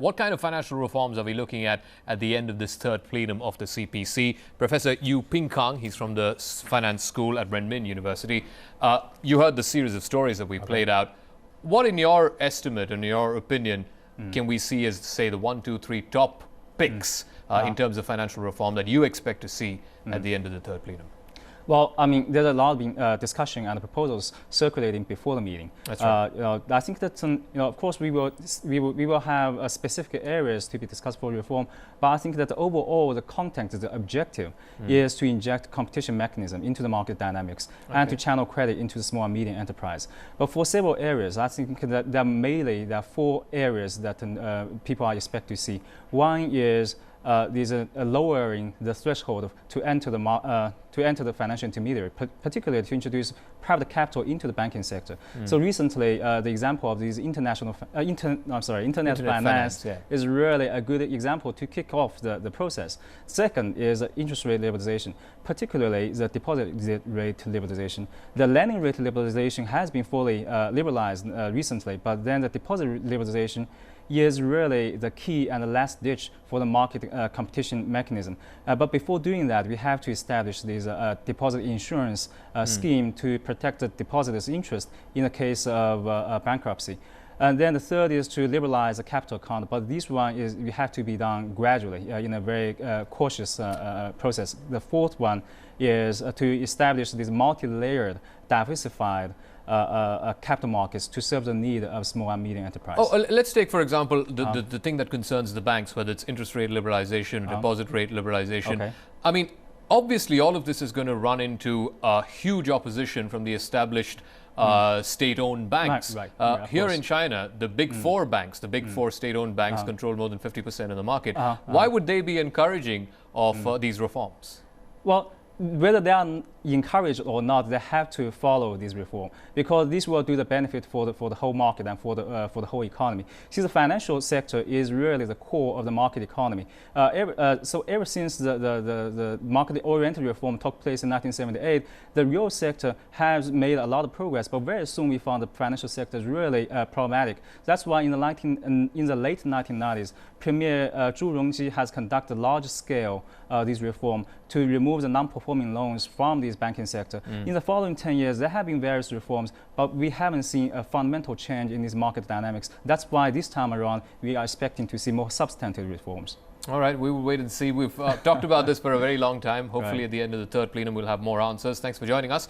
What kind of financial reforms are we looking at the end of this third plenum of the CPC? Professor Yu Ping Kang, he's from the Finance School at Renmin University. You heard the series of stories that we played out. What, in your estimate, in your opinion, can we see as, say, the 1, 2, 3 top picks in terms of financial reform that you expect to see at the end of the third plenum? Well, I mean, there's a lot of discussion and proposals circulating before the meeting. That's right. I think that of course, we will have specific areas to be discussed for reform. But I think that overall, the content, the objective, is to inject competition mechanism into the market dynamics and to channel credit into the small and medium enterprise. But for several areas, I think that there are 4 areas that people are expected to see. One is there's a lowering the threshold to enter the financial intermediary, particularly to introduce private capital into the banking sector. So recently, the example of these internet finance is really a good example to kick off the process. Second is interest rate liberalization, particularly the deposit rate liberalization. The lending rate liberalization has been fully liberalized recently, but then the deposit liberalization is really the key and the last ditch for the market competition mechanism. But before doing that, we have to establish this deposit insurance scheme to protect the depositors' interest in the case of bankruptcy. And then the third is to liberalize the capital account, but this one we have to be done gradually in a very cautious process. The fourth one is to establish this multi-layered, diversified capital markets to serve the need of small and medium enterprise. Oh, let's take, for example, the thing that concerns the banks, whether it's interest rate liberalization, deposit rate liberalization. Okay. I mean, obviously, all of this is going to run into huge opposition from the established state-owned banks. Right. Here in China, the big 4 banks, the big 4 state-owned banks control more than 50% of the market. Why would they be encouraging of these reforms? Well, whether they are encouraged or not, they have to follow this reform because this will do the benefit for the whole market and for the whole economy. See, the financial sector is really the core of the market economy. So ever since the market-oriented reform took place in 1978, the real sector has made a lot of progress, but very soon we found the financial sector is really problematic. That's why in the late 1990s, Premier Zhu Rongji has conducted large-scale this reform to remove the non-performing loans from this banking sector. In the following 10 years, there have been various reforms, but we haven't seen a fundamental change in these market dynamics. That's why this time around, we are expecting to see more substantive reforms. All right, we will wait and see. We've talked about this for a very long time. Hopefully at the end of the third plenum, we'll have more answers. Thanks for joining us.